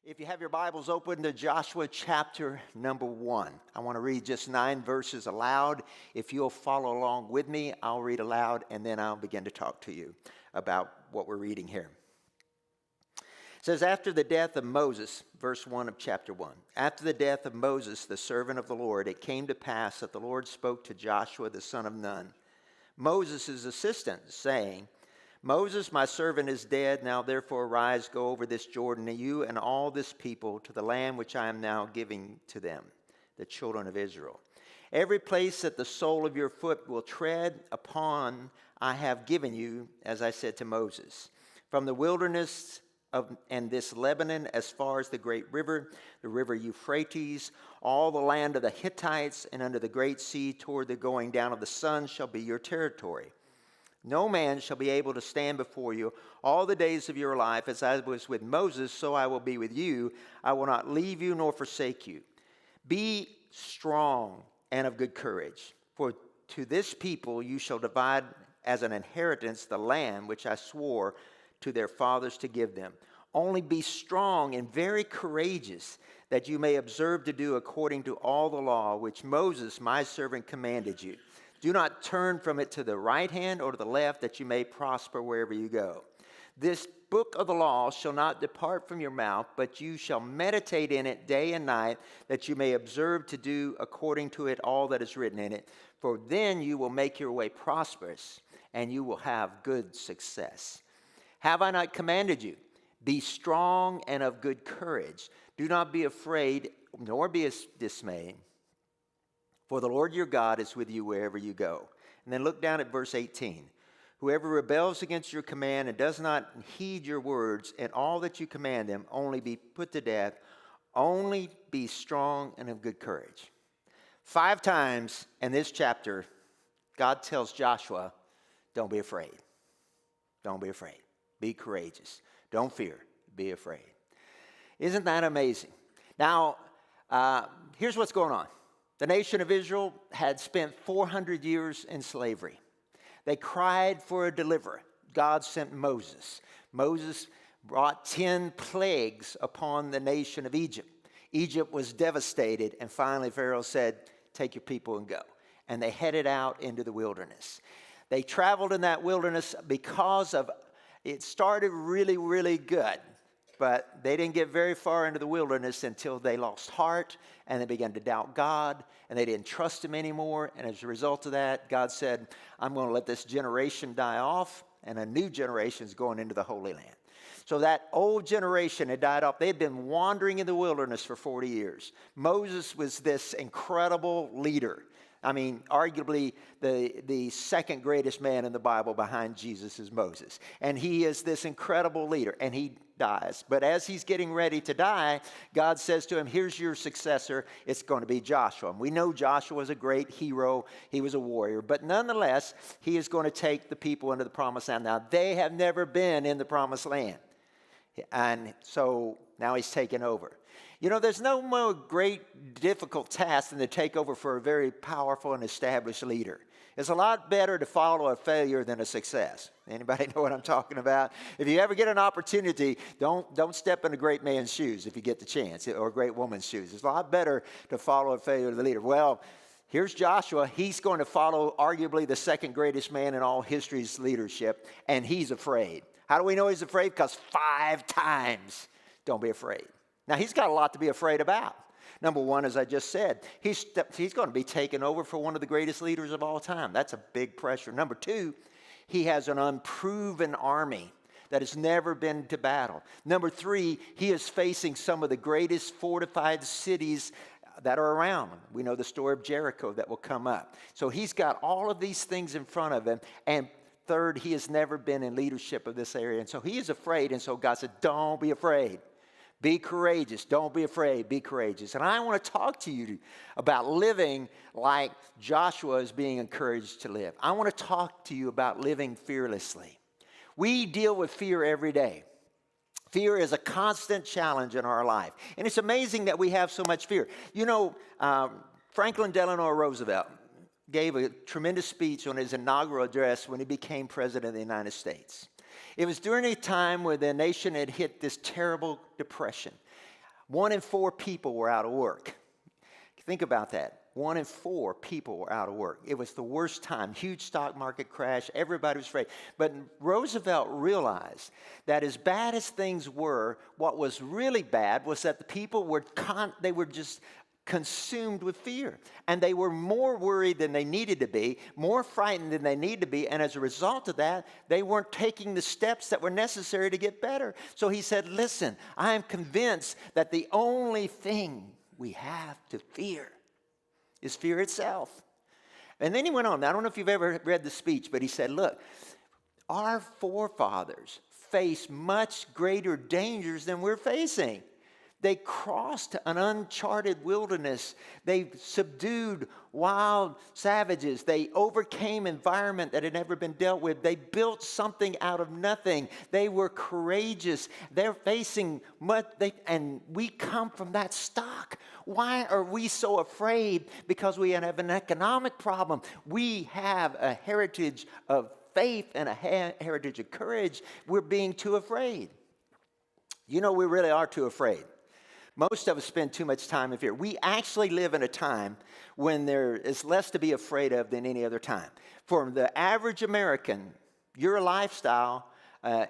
If you have your Bibles open to Joshua chapter number 1, I want to read just 9 verses aloud. If you'll follow along with me, I'll read aloud and then I'll begin to talk to you about what we're reading here. It says, after the death of Moses, verse 1 of chapter 1, after the death of Moses, the servant of the Lord, it came to pass that the Lord spoke to Joshua the son of Nun, Moses' assistant, saying, Moses, my servant, is dead. Now therefore arise, go over this Jordan, you and all this people, to the land which I am now giving to them, the children of Israel. Every place that the sole of your foot will tread upon, I have given you, as I said to Moses. From the wilderness and this Lebanon, as far as the great river, the river Euphrates, all the land of the Hittites, and under the great sea toward the going down of the sun shall be your territory. No man shall be able to stand before you all the days of your life. As I was with Moses, so I will be with you. I will not leave you nor forsake you. Be strong and of good courage, for to this people you shall divide as an inheritance the land which I swore to their fathers to give them. Only be strong and very courageous, that you may observe to do according to all the law which Moses my servant commanded you. Do not turn from it to the right hand or to the left, that you may prosper wherever you go. This book of the law shall not depart from your mouth, but you shall meditate in it day and night, that you may observe to do according to it all that is written in it. For then you will make your way prosperous, and you will have good success. Have I not commanded you? Be strong and of good courage. Do not be afraid, nor be dismayed. For the Lord your God is with you wherever you go. And then look down at verse 18. Whoever rebels against your command and does not heed your words and all that you command them, only be put to death. Only be strong and of good courage. 5 times in this chapter, God tells Joshua, don't be afraid. Don't be afraid. Be courageous. Don't fear. Be afraid. Isn't that amazing? Now, here's what's going on. The nation of Israel had spent 400 years in slavery. They cried for a deliverer. God sent Moses. Moses brought 10 plagues upon the nation of Egypt. Egypt was devastated, and finally Pharaoh said, take your people and go. And they headed out into the wilderness. They traveled in that wilderness because of, it started really, really good. But they didn't get very far into the wilderness until they lost heart and they began to doubt God and they didn't trust him anymore. And as a result of that, God said, I'm going to let this generation die off and a new generation is going into the Holy Land. So that old generation had died off. They had been wandering in the wilderness for 40 years. Moses was this incredible leader. I mean, arguably the second greatest man in the Bible behind Jesus is Moses. And he is this incredible leader, and he dies. But as he's getting ready to die, God says to him, here's your successor. It's going to be Joshua. And we know Joshua was a great hero. He was a warrior. But nonetheless, he is going to take the people into the promised land. Now, they have never been in the promised land. And so now he's taken over. You know, there's no more great, difficult task than to take over for a very powerful and established leader. It's a lot better to follow a failure than a success. Anybody know what I'm talking about? If you ever get an opportunity, don't step in a great man's shoes if you get the chance, or a great woman's shoes. It's a lot better to follow a failure than the leader. Well, here's Joshua. He's going to follow arguably the second greatest man in all history's leadership, and he's afraid. How do we know he's afraid? Because 5 times, don't be afraid. Now, he's got a lot to be afraid about. Number one, as I just said, he's going to be taken over for one of the greatest leaders of all time. That's a big pressure. Number 2, he has an unproven army that has never been to battle. Number 3, he is facing some of the greatest fortified cities that are around. We know the story of Jericho that will come up. So he's got all of these things in front of him. And third, he has never been in leadership of this area. And so he is afraid. And so God said, don't be afraid. Be courageous. Don't be afraid. Be courageous. And I want to talk to you about living like Joshua is being encouraged to live. I want to talk to you about living fearlessly. We deal with fear every day. Fear is a constant challenge in our life. And it's amazing that we have so much fear. You know, Franklin Delano Roosevelt gave a tremendous speech on his inaugural address when he became president of the United States. It was during a time where the nation had hit this terrible depression. 1 in 4 people were out of work. Think about that. 1 in 4 people were out of work. It was the worst time. Huge stock market crash. Everybody was afraid. But Roosevelt realized that as bad as things were, what was really bad was that the people were just consumed with fear. And they were more worried than they needed to be, more frightened than they needed to be. And as a result of that, they weren't taking the steps that were necessary to get better. So he said, listen, I am convinced that the only thing we have to fear is fear itself. And then he went on. I don't know if you've ever read the speech, but he said, look, our forefathers faced much greater dangers than we're facing. They crossed an uncharted wilderness. They subdued wild savages. They overcame environment that had never been dealt with. They built something out of nothing. They were courageous. They're facing much, and we come from that stock. Why are we so afraid? Because we have an economic problem. We have a heritage of faith and a heritage of courage. We're being too afraid. You know, we really are too afraid. Most of us spend too much time in fear. We actually live in a time when there is less to be afraid of than any other time. For the average American, your lifestyle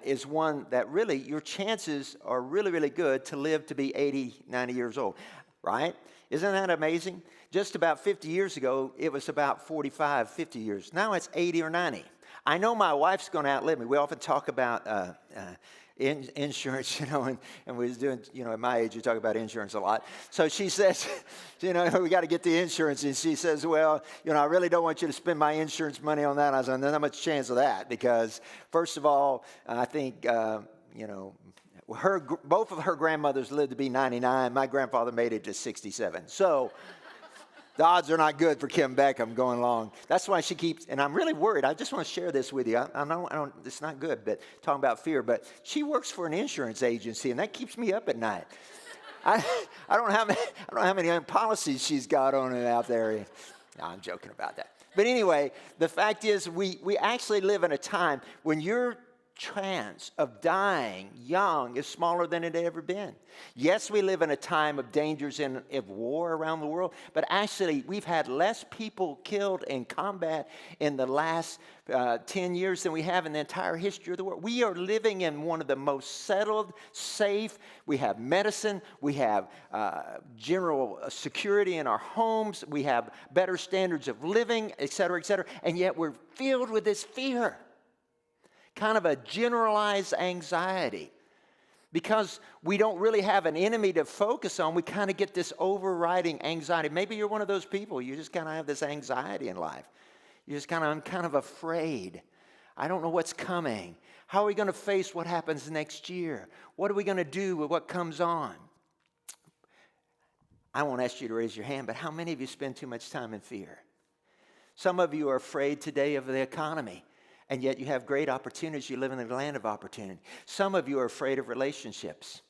is one that really, your chances are really, really good to live to be 80, 90 years old, right? Isn't that amazing? Just about 50 years ago, it was about 45, 50 years. Now it's 80 or 90. I know my wife's going to outlive me. We often talk about insurance, and we was doing, at my age, you talk about insurance a lot. So she says, we got to get the insurance. And she says, well, I really don't want you to spend my insurance money on that. I said, not much chance of that because, first of all, I think, both of her grandmothers lived to be 99. My grandfather made it to 67. So the odds are not good for Kim Beckham going along. That's why she keeps, and I'm really worried. I just want to share this with you. I don't, it's not good, but talking about fear, but she works for an insurance agency, and that keeps me up at night. I don't know how many policies she's got on it out there. No, I'm joking about that. But anyway, the fact is we actually live in a time when your chance of dying young is smaller than it had ever been. Yes, we live in a time of dangers and of war around the world, but actually we've had less people killed in combat in the last 10 years than we have in the entire history of the world. We are living in one of the most settled, safe. We have medicine. We have general security in our homes. We have better standards of living, et cetera, and yet we're filled with this fear. Kind of a generalized anxiety. Because we don't really have an enemy to focus on, we kind of get this overriding anxiety. Maybe you're one of those people. You just kind of have this anxiety in life. I'm kind of afraid. I don't know what's coming. How are we going to face what happens next year? What are we going to do with what comes on? I won't ask you to raise your hand, but how many of you spend too much time in fear? Some of you are afraid today of the economy. And yet you have great opportunities. You live in the land of opportunity. Some of you are afraid of relationships.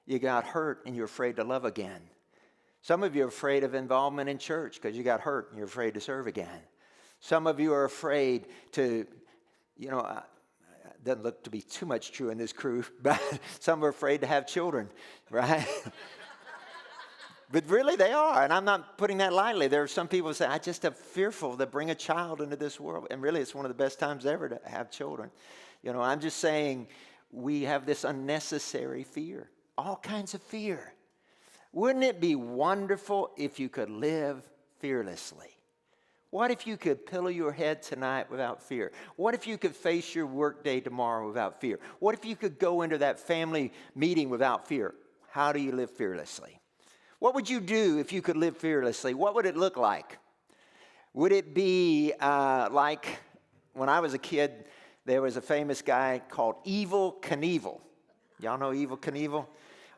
You got hurt and you're afraid to love again. Some of you are afraid of involvement in church because you got hurt and you're afraid to serve again. Some of you are afraid to, doesn't look to be too much true in this crew, but some are afraid to have children, right? But really they are, and I'm not putting that lightly. There are some people who say, I just am fearful to bring a child into this world. And really it's one of the best times ever to have children. I'm just saying we have this unnecessary fear, all kinds of fear. Wouldn't it be wonderful if you could live fearlessly? What if you could pillow your head tonight without fear? What if you could face your workday tomorrow without fear? What if you could go into that family meeting without fear? How do you live fearlessly? What would you do if you could live fearlessly? What would it look like? Would it be like when I was a kid, there was a famous guy called Evel Knievel. Y'all know Evel Knievel?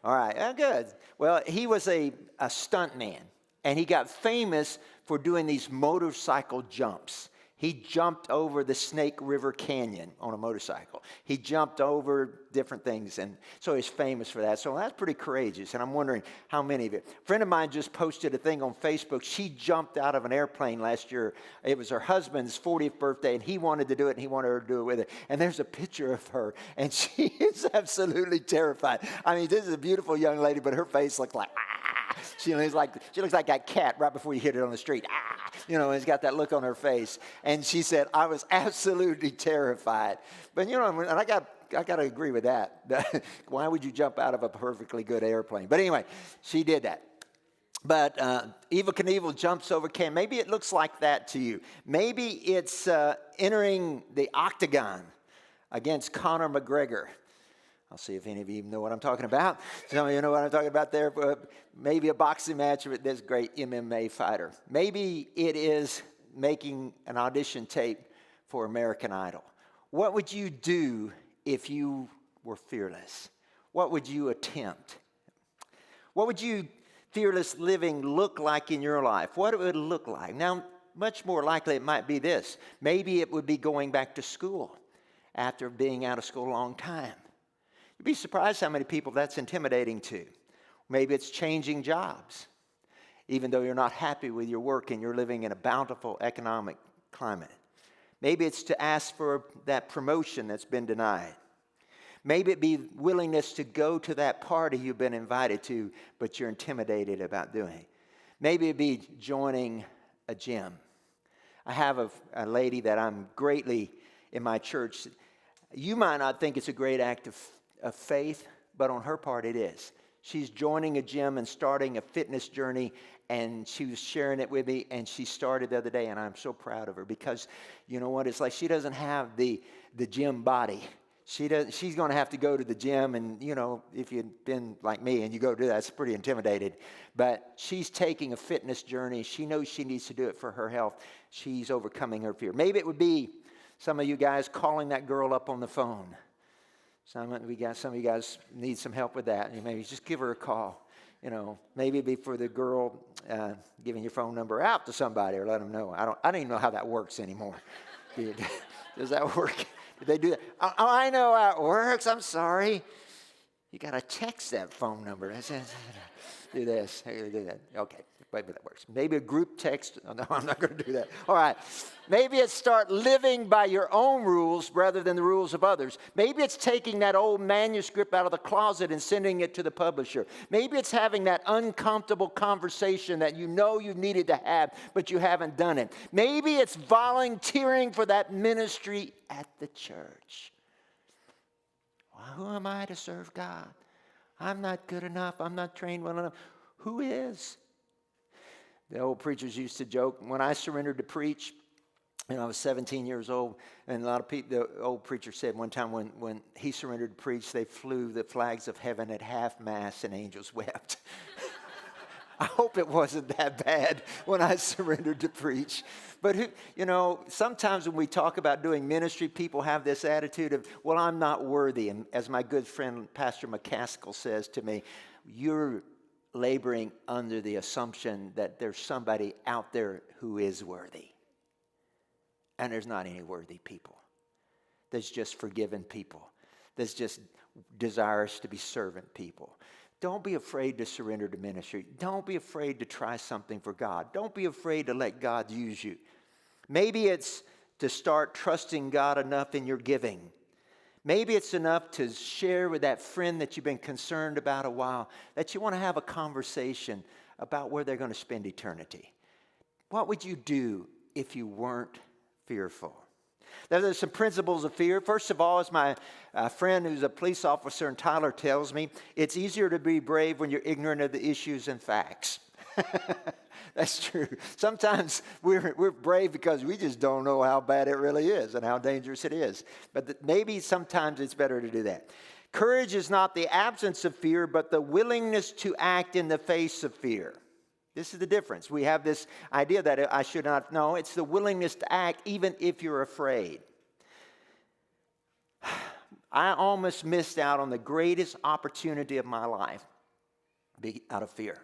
All right, good. Well, he was a stunt man, and he got famous for doing these motorcycle jumps. He jumped over the Snake River Canyon on a motorcycle. He jumped over different things, and so he's famous for that. So that's pretty courageous, and I'm wondering how many of you. A friend of mine just posted a thing on Facebook. She jumped out of an airplane last year. It was her husband's 40th birthday, and he wanted to do it, and he wanted her to do it with it. And there's a picture of her, and she is absolutely terrified. I mean, this is a beautiful young lady, but her face looks like, ah. She looks like that cat right before you hit it on the street. Ah. You know, it's got that look on her face. And she said, I was absolutely terrified. But, you know, and I got to agree with that. Why would you jump out of a perfectly good airplane? But anyway, she did that. But Evel Knievel jumps over Can. Maybe it looks like that to you. Maybe it's entering the octagon against Conor McGregor. I'll see if any of you even know what I'm talking about. Some of you know what I'm talking about there. Maybe a boxing match with this great MMA fighter. Maybe it is making an audition tape for American Idol. What would you do if you were fearless? What would you attempt? What would you fearless living look like in your life? What it would look like? Now, much more likely it might be this. Maybe it would be going back to school after being out of school a long time. You'd be surprised how many people that's intimidating to. Maybe it's changing jobs, even though you're not happy with your work and you're living in a bountiful economic climate. Maybe it's to ask for that promotion that's been denied. Maybe it be willingness to go to that party you've been invited to, but you're intimidated about doing. Maybe it be joining a gym. I have a lady that I'm greatly in my church. You might not think it's a great act of faith, but on her part it is. She's joining a gym and starting a fitness journey, and she was sharing it with me, and she started the other day, and I'm so proud of her because, you know what, it's like she doesn't have the gym body. She's going to have to go to the gym, and, you know, if you've been like me and you go do that, it's pretty intimidated. But she's taking a fitness journey. She knows she needs to do it for her health. She's overcoming her fear. Maybe it would be some of you guys calling that girl up on the phone. Some of you guys need some help with that. Maybe just give her a call. You know, maybe it'd be for the girl giving your phone number out to somebody or let them know. I don't even know how that works anymore. Does that work? Did they do that? Oh, I know how it works. I'm sorry. You got to text that phone number. Do this. Do that. Okay. Maybe that works. Maybe a group text. Oh, no, I'm not going to do that. All right. Maybe it's start living by your own rules rather than the rules of others. Maybe it's taking that old manuscript out of the closet and sending it to the publisher. Maybe it's having that uncomfortable conversation that you know you needed to have, but you haven't done it. Maybe it's volunteering for that ministry at the church. Well, who am I to serve God? I'm not good enough. I'm not trained well enough. Who is? The old preachers used to joke, when I surrendered to preach, and I was 17 years old, and a lot of people, the old preacher said one time when he surrendered to preach, they flew the flags of heaven at half-mast and angels wept. I hope it wasn't that bad when I surrendered to preach. But, you know, sometimes when we talk about doing ministry, people have this attitude of, well, I'm not worthy. And as my good friend Pastor McCaskill says to me, you're laboring under the assumption that there's somebody out there who is worthy. And there's not any worthy people. There's just forgiven people. There's just desirous to be servant people. Don't be afraid to surrender to ministry. Don't be afraid to try something for God. Don't be afraid to let God use you. Maybe it's to start trusting God enough in your giving. Maybe it's enough to share with that friend that you've been concerned about a while, that you want to have a conversation about where they're going to spend eternity. What would you do if you weren't fearful? There's some principles of fear. First of all, as my friend who's a police officer in Tyler tells me, it's easier to be brave when you're ignorant of the issues and facts. That's true. Sometimes we're brave because we just don't know how bad it really is and how dangerous it is. But maybe sometimes it's better to do that. Courage is not the absence of fear, but the willingness to act in the face of fear. This is the difference. We have this idea that I should not know. It's the willingness to act even if you're afraid. I almost missed out on the greatest opportunity of my life out of fear.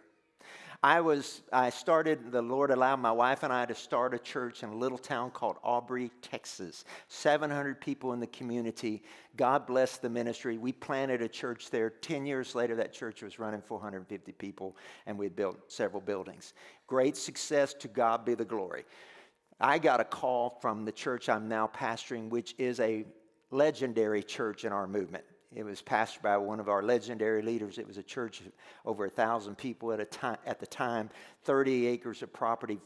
The Lord allowed my wife and I to start a church in a little town called Aubrey, Texas. 700 people in the community. God bless the ministry. We planted a church there. 10 years later, that church was running 450 people, and we built several buildings. Great success. To God be the glory. I got a call from the church I'm now pastoring, which is a legendary church in our movement. It was pastored by one of our legendary leaders. It was a church of over 1,000 people at the time, 30 acres of property,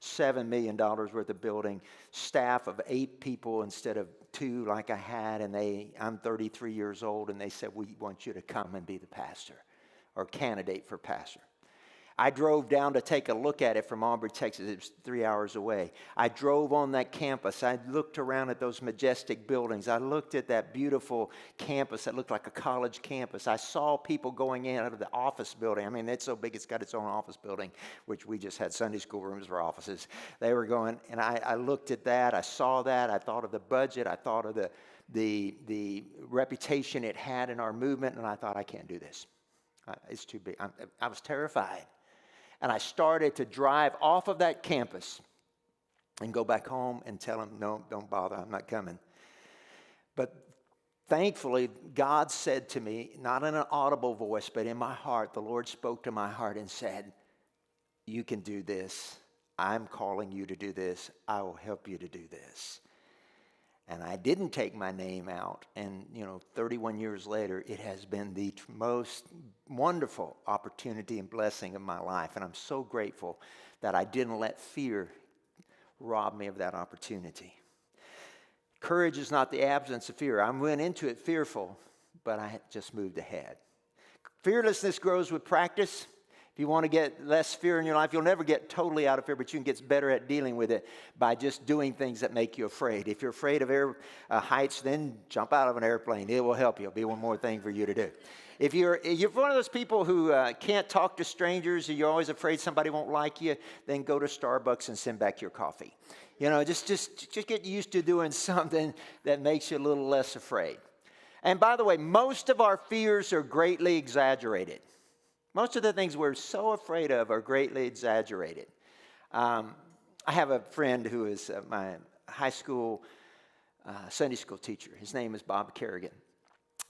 $7 million worth of building, staff of 8 people instead of 2 like I had, and I'm 33 years old, and they said, we want you to come and be the pastor or candidate for pastor. I drove down to take a look at it from Aubrey, Texas. It was 3 hours away. I drove on that campus. I looked around at those majestic buildings. I looked at that beautiful campus that looked like a college campus. I saw people going in out of the office building. I mean, it's so big it's got its own office building, which we just had Sunday school rooms for offices. They were going, and I looked at that. I saw that. I thought of the budget. I thought of the reputation it had in our movement, and I thought, I can't do this. It's too big. I was terrified. And I started to drive off of that campus and go back home and tell them, no, don't bother, I'm not coming. But thankfully, God said to me, not in an audible voice, but in my heart, the Lord spoke to my heart and said, you can do this. I'm calling you to do this. I will help you to do this. And I didn't take my name out. And, 31 years later, it has been the most wonderful opportunity and blessing of my life. And I'm so grateful that I didn't let fear rob me of that opportunity. Courage is not the absence of fear. I went into it fearful, but I had just moved ahead. Fearlessness grows with practice. If you want to get less fear in your life, you'll never get totally out of fear, but you can get better at dealing with it by just doing things that make you afraid. If you're afraid of heights, then jump out of an airplane. It will help you. It'll be one more thing for you to do. If you're one of those people who can't talk to strangers, or you're always afraid somebody won't like you, then go to Starbucks and send back your coffee. Just get used to doing something that makes you a little less afraid. And by the way, most of our fears are greatly exaggerated. Most of the things we're so afraid of are greatly exaggerated. I have a friend who is my high school Sunday school teacher. His name is Bob Kerrigan.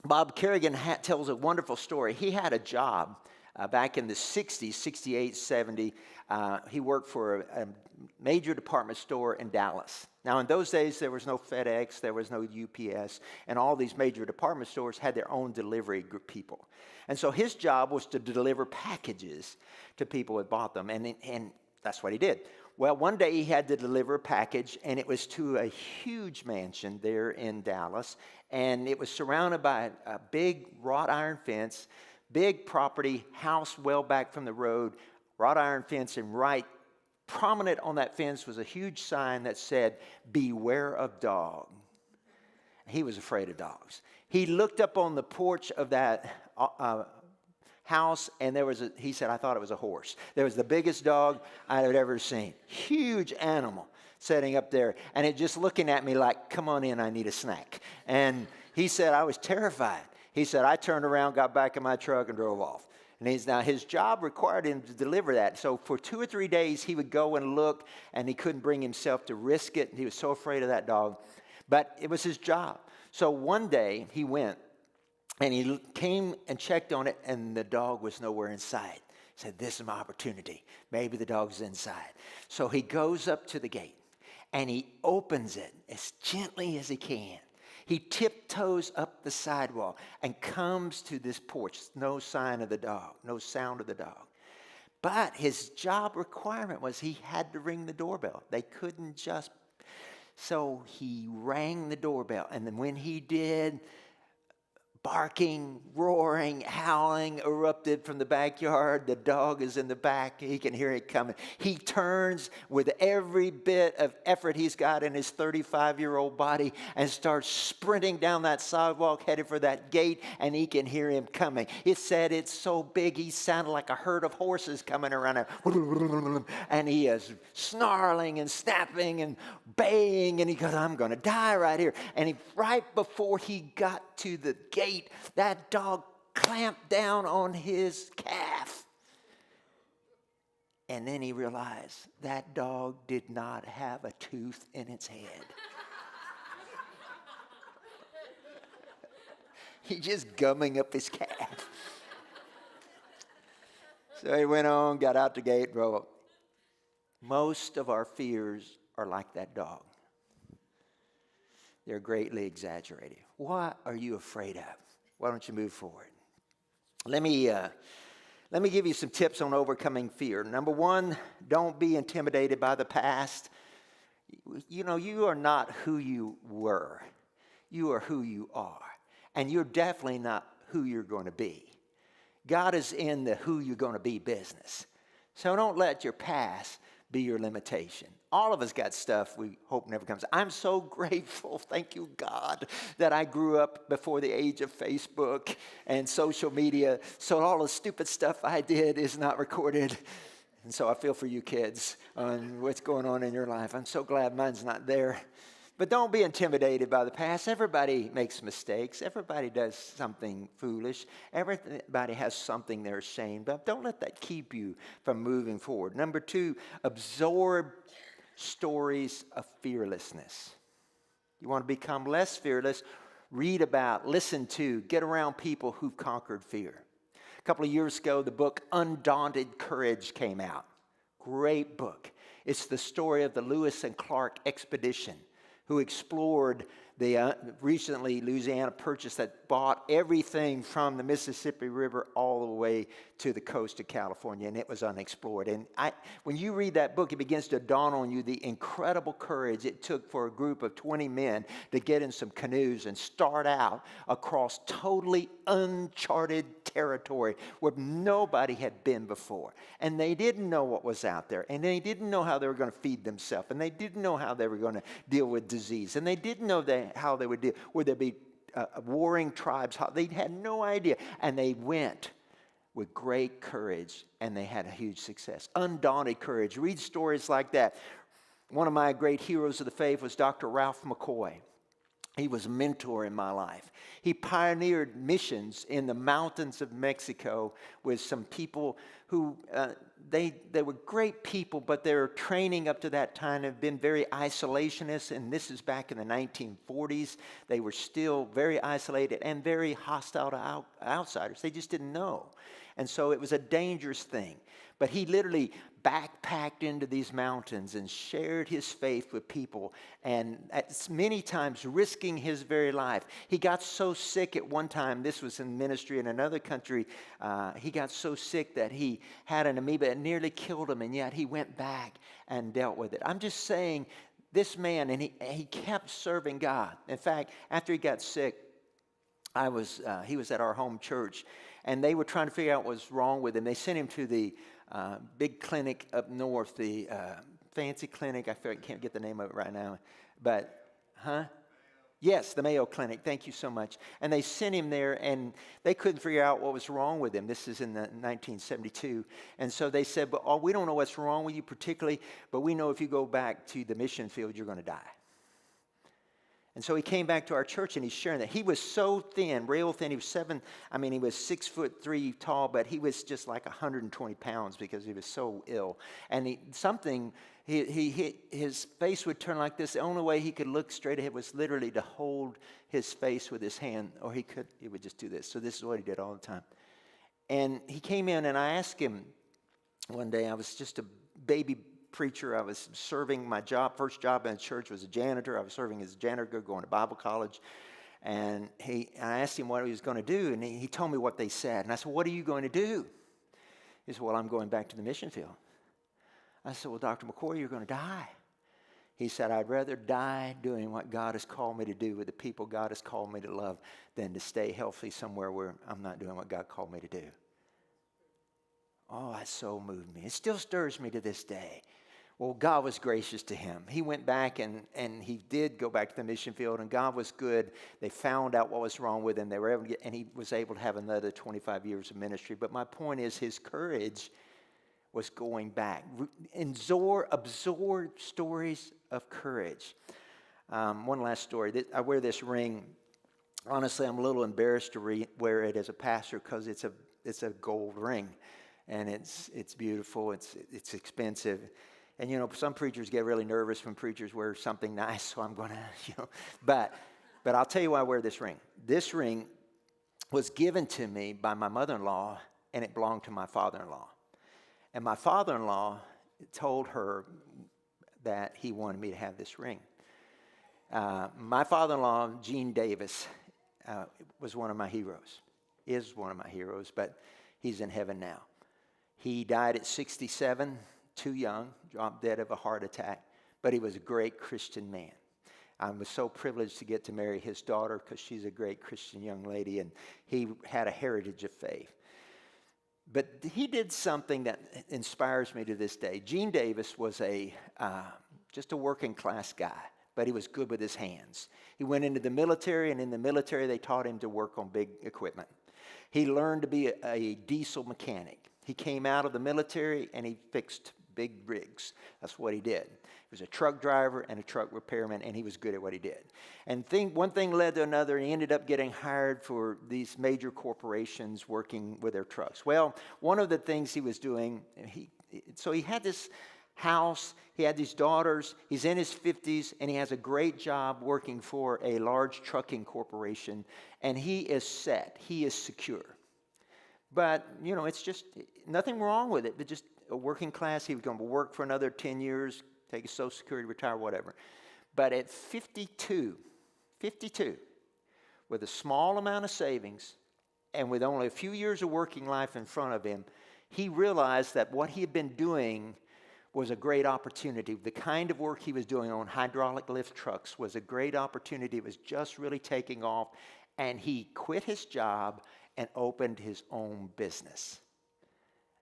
Bob Kerrigan tells a wonderful story. He had a job back in the 60s, 68, 70. He worked for a major department store in Dallas. Now, in those days, there was no FedEx, there was no UPS, and all these major department stores had their own delivery group people. And so his job was to deliver packages to people who had bought them, and that's what he did. Well, one day he had to deliver a package, and it was to a huge mansion there in Dallas, and it was surrounded by a big wrought iron fence, big property, house well back from the road, wrought iron fence, and right prominent on that fence was a huge sign that said, "Beware of dog." He was afraid of dogs. He looked up on the porch of that house, and he said, I thought it was a horse. There was the biggest dog I had ever seen. Huge animal sitting up there, and it just looking at me like, come on in, I need a snack. And he said, I was terrified. He said, I turned around, got back in my truck, and drove off. And his job required him to deliver that. So for 2 or 3 days, he would go and look, and he couldn't bring himself to risk it. He was so afraid of that dog. But it was his job. So one day, he went, and he came and checked on it, and the dog was nowhere inside. He said, this is my opportunity. Maybe the dog's inside. So he goes up to the gate, and he opens it as gently as he can. He tiptoes up the sidewalk and comes to this porch. No sign of the dog, no sound of the dog. But his job requirement was he had to ring the doorbell. They couldn't just. So he rang the doorbell. And then when he did, barking, roaring, howling erupted from the backyard. The dog is in the back. He can hear it coming. He turns with every bit of effort he's got in his 35-year-old body and starts sprinting down that sidewalk headed for that gate, and he can hear him coming. It said it's so big he sounded like a herd of horses coming around him. And he is snarling and snapping and baying, and he goes, I'm going to die right here. And right before he got to the gate, that dog clamped down on his calf. And then he realized that dog did not have a tooth in its head. He's just gumming up his calf. So he went on, got out the gate, drove up. Most of our fears are like that dog. They're greatly exaggerated. What are you afraid of? Why don't you move forward? Let me give you some tips on overcoming fear. Number one, don't be intimidated by the past. You know, you are not who you were. You are who you are. And you're definitely not who you're going to be. God is in the who you're going to be business. So don't let your past be your limitation. All of us got stuff we hope never comes. I'm so grateful, thank you, God, that I grew up before the age of Facebook and social media, so all the stupid stuff I did is not recorded. And so I feel for you kids on what's going on in your life. I'm so glad mine's not there. But don't be intimidated by the past. Everybody makes mistakes. Everybody does something foolish. Everybody has something they're ashamed of. Don't let that keep you from moving forward. Number two, absorb stories of fearlessness. You want to become less fearless? Read about, listen to, get around people who've conquered fear. A couple of years ago, the book Undaunted Courage came out. Great book. It's the story of the Lewis and Clark expedition, who explored the recently Louisiana Purchase that bought everything from the Mississippi River all the way to the coast of California, and it was unexplored. And when you read that book, it begins to dawn on you the incredible courage it took for a group of 20 men to get in some canoes and start out across totally uncharted territory where nobody had been before. And they didn't know what was out there, and they didn't know how they were going to feed themselves, and they didn't know how they were going to deal with disease, and they didn't know how they would deal. Would there be warring tribes? They had no idea, and they went with great courage, and they had a huge success. Undaunted courage. Read stories like that. One of my great heroes of the faith was Dr. Ralph McCoy. He was a mentor in my life. He pioneered missions in the mountains of Mexico with some people who, they were great people, but their training up to that time had been very isolationist, and this is back in the 1940s. They were still very isolated and very hostile to outsiders. They just didn't know. And so it was a dangerous thing. But he literally backpacked into these mountains and shared his faith with people, and at many times risking his very life. He got so sick at one time, this was in ministry in another country, he got so sick that he had an amoeba that nearly killed him, and yet he went back and dealt with it. I'm just saying, this man, and he kept serving God. In fact, after he got sick, he was at our home church, and they were trying to figure out what was wrong with him. They sent him to the big clinic up north, the fancy clinic. I can't get the name of it right now. But, Yes, the Mayo Clinic. Thank you so much. And they sent him there, and they couldn't figure out what was wrong with him. This is in 1972. And so they said, "But we don't know what's wrong with you particularly, but we know if you go back to the mission field, you're going to die." And so he came back to our church, and he's sharing that. He was so thin, real thin. He was he was 6'3" tall, but he was just like 120 pounds because he was so ill. And his face would turn like this. The only way he could look straight ahead was literally to hold his face with his hand, or he would just do this. So this is what he did all the time. And he came in, and I asked him one day, I was just a baby preacher. I was serving my first job in the church was a janitor. I was serving as a janitor, going to Bible college. And I asked him what he was going to do, and he told me what they said. And I said, "What are you going to do?" He said, "Well, I'm going back to the mission field." I said, "Well, Dr. McCoy, you're going to die." He said, "I'd rather die doing what God has called me to do with the people God has called me to love than to stay healthy somewhere where I'm not doing what God called me to do." Oh, that so moved me. It still stirs me to this day. Well, God was gracious to him. He went back, and he did go back to the mission field, and God was good. They found out what was wrong with him. They were able to and he was able to have another 25 years of ministry. But my point is, his courage was going back. Absorb stories of courage. One last story. I wear this ring. Honestly, I'm a little embarrassed to wear it as a pastor because it's a gold ring. and it's beautiful. It's expensive. And, you know, some preachers get really nervous when preachers wear something nice, so I'm going to, you know. But I'll tell you why I wear this ring. This ring was given to me by my mother-in-law, and it belonged to my father-in-law. And my father-in-law told her that he wanted me to have this ring. My father-in-law, Gene Davis, was one of my heroes, is one of my heroes, but he's in heaven now. He died at 67, too young, dropped dead of a heart attack, but he was a great Christian man. I was so privileged to get to marry his daughter because she's a great Christian young lady, and he had a heritage of faith. But he did something that inspires me to this day. Gene Davis was just a working class guy, but he was good with his hands. He went into the military, and in the military they taught him to work on big equipment. He learned to be a diesel mechanic. He came out of the military and he fixed big rigs. That's what he did. He was a truck driver and a truck repairman, and he was good at what he did. And one thing led to another, and he ended up getting hired for these major corporations working with their trucks. Well, one of the things he was doing, so he had this house, he had these daughters, he's in his 50s, and he has a great job working for a large trucking corporation, and he is set, he is secure. But, you know, it's just nothing wrong with it, but just a working class. He was going to work for another 10 years, take his Social Security, retire, whatever. But at 52, with a small amount of savings and with only a few years of working life in front of him, he realized that what he had been doing was a great opportunity. The kind of work he was doing on hydraulic lift trucks was a great opportunity. It was just really taking off. And he quit his job and opened his own business.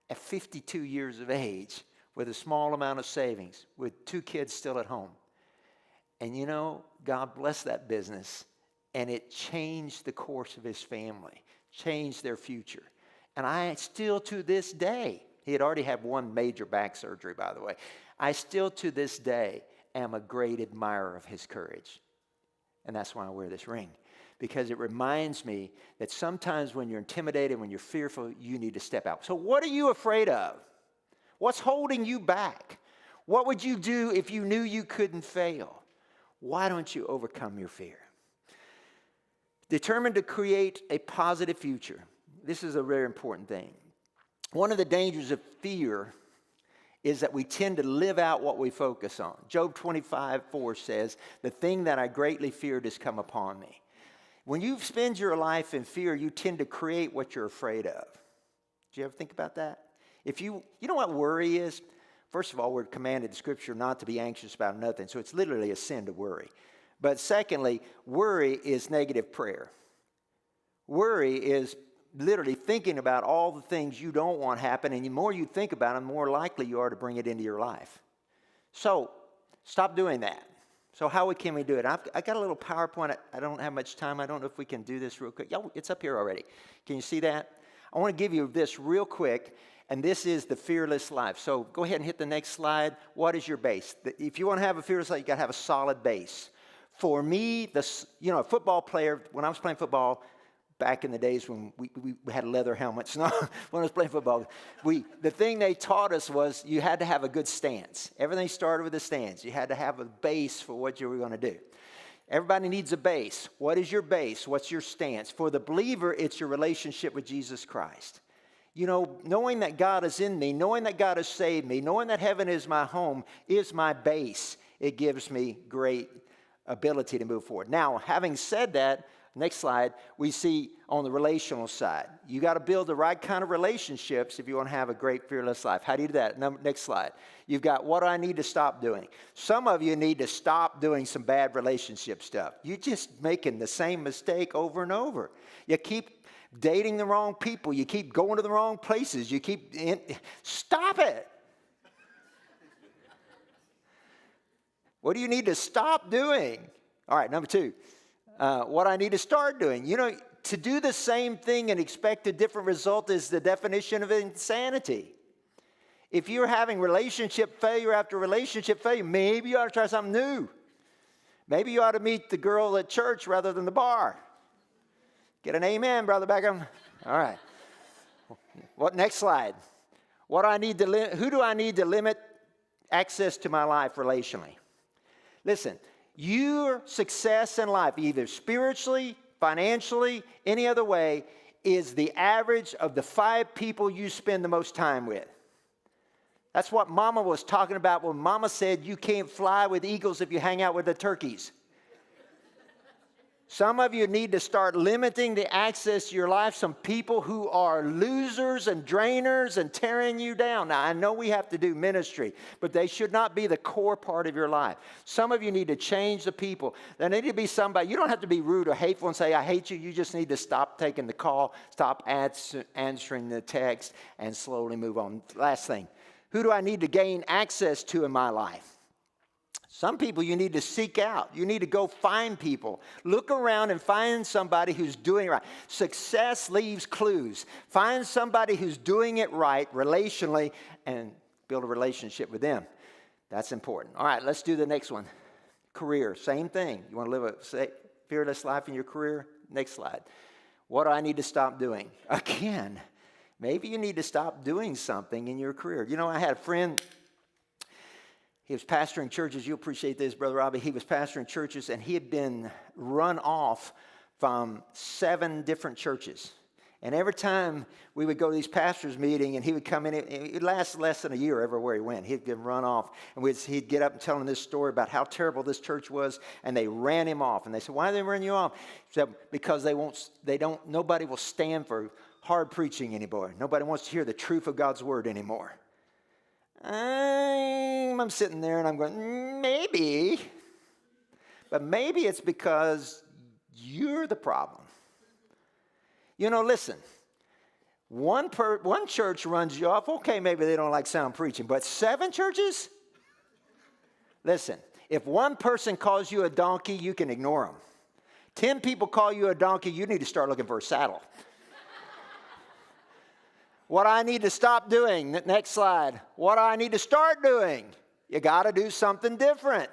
At 52 years of age, with a small amount of savings, with 2 kids still at home. And you know, God blessed that business, and it changed the course of his family, changed their future. And I still to this day, he had already had one major back surgery, by the way. I still to this day am a great admirer of his courage. And that's why I wear this ring. Because it reminds me that sometimes when you're intimidated, when you're fearful, you need to step out. So what are you afraid of? What's holding you back? What would you do if you knew you couldn't fail? Why don't you overcome your fear? Determined to create a positive future. This is a very important thing. One of the dangers of fear is that we tend to live out what we focus on. Job 25:4 says, "The thing that I greatly feared has come upon me." When you spend your life in fear, you tend to create what you're afraid of. Do you ever think about that? If you know what worry is? First of all, we're commanded in Scripture not to be anxious about nothing, so it's literally a sin to worry. But secondly, worry is negative prayer. Worry is literally thinking about all the things you don't want happen, and the more you think about them, the more likely you are to bring it into your life. So stop doing that. So how can we do it? I got a little PowerPoint. I don't have much time. I don't know if we can do this real quick. Yeah, it's up here already. Can you see that? I want to give you this real quick, and this is the fearless life. So go ahead and hit the next slide. What is your base? If you want to have a fearless life, you got to have a solid base. For me, a football player, when I was playing football, back in the days when we had leather helmets, when I was playing football, the thing they taught us was you had to have a good stance. Everything started with a stance. You had to have a base for what you were going to do. Everybody needs a base. What is your base? What's your stance? For the believer, it's your relationship with Jesus Christ. You know, knowing that God is in me, knowing that God has saved me, knowing that heaven is my home is my base. It gives me great ability to move forward. Now, having said that, next slide, we see on the relational side. You got to build the right kind of relationships if you want to have a great fearless life. How do you do that? Next slide. You've got what do I need to stop doing? Some of you need to stop doing some bad relationship stuff. You're just making the same mistake over and over. You keep dating the wrong people. You keep going to the wrong places. Stop it. What do you need to stop doing? All right, number 2. What I need to start doing. You know, to do the same thing and expect a different result is the definition of insanity. If you're having relationship failure after relationship failure, maybe you ought to try something new. Maybe you ought to meet the girl at church rather than the bar. Get an amen, Brother Beckham. All right. What next slide? Who do I need to limit access to my life relationally? Listen, your success in life, either spiritually, financially, any other way, is the average of the 5 people you spend the most time with. That's what Mama was talking about when Mama said you can't fly with eagles if you hang out with the turkeys. Some of you need to start limiting the access to your life. Some people who are losers and drainers and tearing you down. Now, I know we have to do ministry, but they should not be the core part of your life. Some of you need to change the people. There need to be somebody. You don't have to be rude or hateful and say, I hate you. You just need to stop taking the call, stop answering the text, and slowly move on. Last thing, who do I need to gain access to in my life? Some people you need to seek out. You need to go find people. Look around and find somebody who's doing it right. Success leaves clues. Find somebody who's doing it right relationally and build a relationship with them. That's important. All right, let's do the next one. Career, same thing. You want to live a fearless life in your career? Next slide. What do I need to stop doing? Again, maybe you need to stop doing something in your career. You know, I had a friend. He was pastoring churches. You appreciate this, Brother Robbie. He was pastoring churches, and he had been run off from 7 different churches. And every time we would go to these pastors' meeting, and he would come in, it would last less than a year everywhere he went. He'd get run off, and he'd get up and tell them this story about how terrible this church was, and they ran him off. And they said, "Why did they run you off?" He said, "Because nobody will stand for hard preaching anymore. Nobody wants to hear the truth of God's word anymore." I'm sitting there and I'm going, maybe. But maybe it's because you're the problem. You know, listen. One church runs you off. Okay, maybe they don't like sound preaching. But 7 churches? Listen, if one person calls you a donkey, you can ignore them. 10 people call you a donkey, you need to start looking for a saddle. What I need to stop doing. Next slide. What I need to start doing. You got to do something different.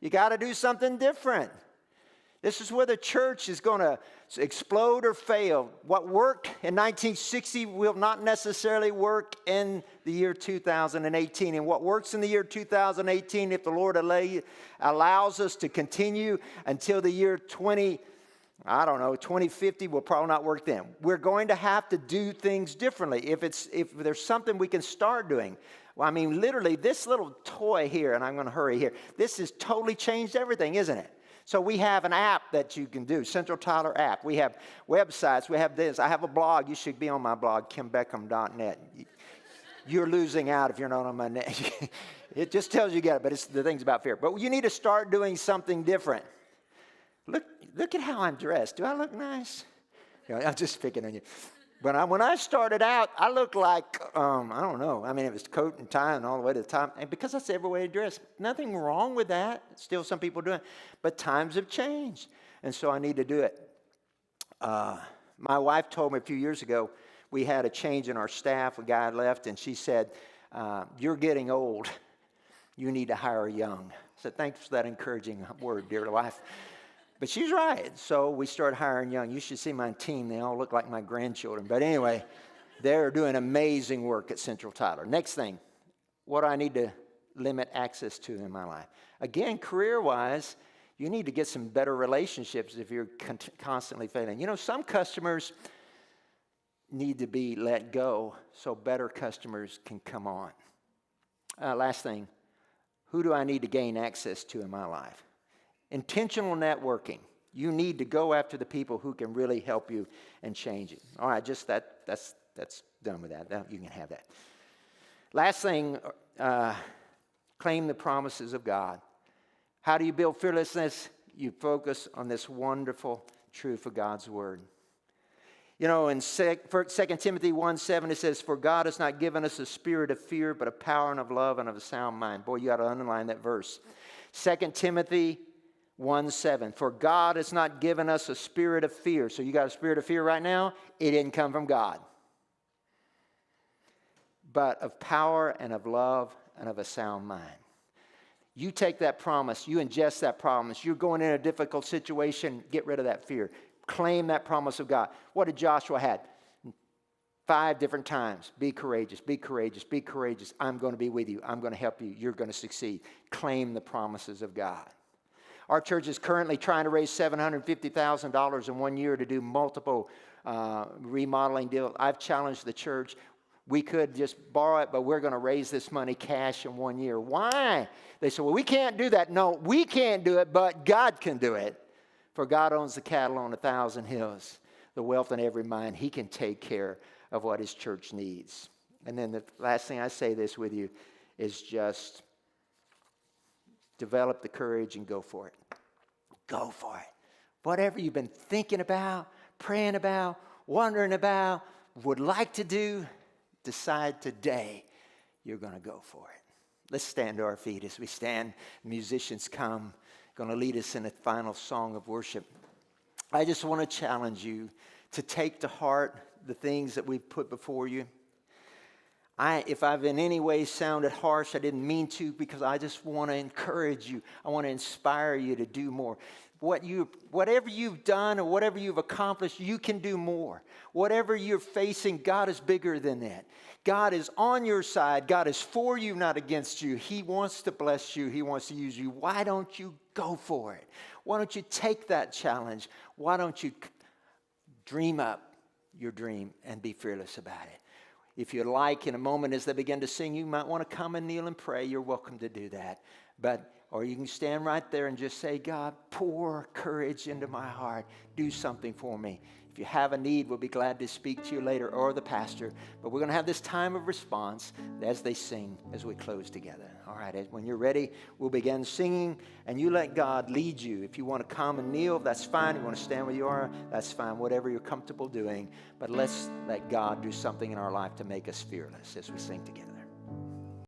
You got to do something different. This is where the church is going to explode or fail. What worked in 1960 will not necessarily work in the year 2018. And what works in the year 2018, if the Lord allows us to continue until the year 2050 will probably not work then. We're going to have to do things differently. If there's something we can start doing. Well, I mean, literally, this little toy here, and I'm going to hurry here, this has totally changed everything, isn't it? So we have an app that you can do, Central Tyler app. We have websites. We have this. I have a blog. You should be on my blog, kimbeckham.net. You're losing out if you're not on my net. It just tells you get it, but it's the things about fear. But you need to start doing something different. Look at how I'm dressed. Do I look nice? I'm just picking on you. But when I started out, I looked like, I don't know. I mean, it was coat and tie and all the way to the top. And because that's every way to dress. Nothing wrong with that. Still some people do it. But times have changed. And so I need to do it. My wife told me a few years ago, we had a change in our staff. A guy left, and she said, "You're getting old. You need to hire young." I said, "Thanks for that encouraging word, dear wife." But she's right. So we started hiring young. You should see my team. They all look like my grandchildren. But anyway, they're doing amazing work at Central Tyler. Next thing, what do I need to limit access to in my life? Again, career-wise, you need to get some better relationships if you're constantly failing. You know, some customers need to be let go so better customers can come on. Last thing, who do I need to gain access to in my life? Intentional networking. You need to go after the people who can really help you and change it. All right, just that's done with that. You can have that. Last thing, claim the promises of God. How do you build fearlessness? You focus on this wonderful truth of God's word. You know, in 2 Timothy 1:7, it says, "For God has not given us a spirit of fear, but of power and of love and of a sound mind." Boy, you got to underline that verse. 2 Timothy 1:7, "For God has not given us a spirit of fear." So you got a spirit of fear right now? It didn't come from God. "But of power and of love and of a sound mind." You take that promise. You ingest that promise. You're going in a difficult situation. Get rid of that fear. Claim that promise of God. What did Joshua have? 5 different times. Be courageous, be courageous, be courageous. I'm going to be with you. I'm going to help you. You're going to succeed. Claim the promises of God. Our church is currently trying to raise $750,000 in 1 year to do multiple remodeling deals. I've challenged the church. We could just borrow it, but we're going to raise this money cash in 1 year. Why? They said, well, we can't do that. No, we can't do it, but God can do it. For God owns the cattle on 1,000 hills, the wealth in every mine. He can take care of what his church needs. And then the last thing I say this with you is just develop the courage and go for it. Go for it. Whatever you've been thinking about, praying about, wondering about, would like to do, decide today you're going to go for it. Let's stand to our feet as we stand. Musicians come, going to lead us in a final song of worship. I just want to challenge you to take to heart the things that we've put before you. If I've in any way sounded harsh, I didn't mean to, because I just want to encourage you. I want to inspire you to do more. Whatever you've done or whatever you've accomplished, you can do more. Whatever you're facing, God is bigger than that. God is on your side. God is for you, not against you. He wants to bless you. He wants to use you. Why don't you go for it? Why don't you take that challenge? Why don't you dream up your dream and be fearless about it? If you'd like, in a moment as they begin to sing, you might want to come and kneel and pray. You're welcome to do that. Or you can stand right there and just say, God, pour courage into my heart. Do something for me. If you have a need, we'll be glad to speak to you later, or the pastor. But we're going to have this time of response as they sing, as we close together. All right, when you're ready, we'll begin singing, and you let God lead you. If you want to come and kneel, that's fine. If you want to stand where you are, that's fine. Whatever you're comfortable doing. But let's let God do something in our life to make us fearless as we sing together.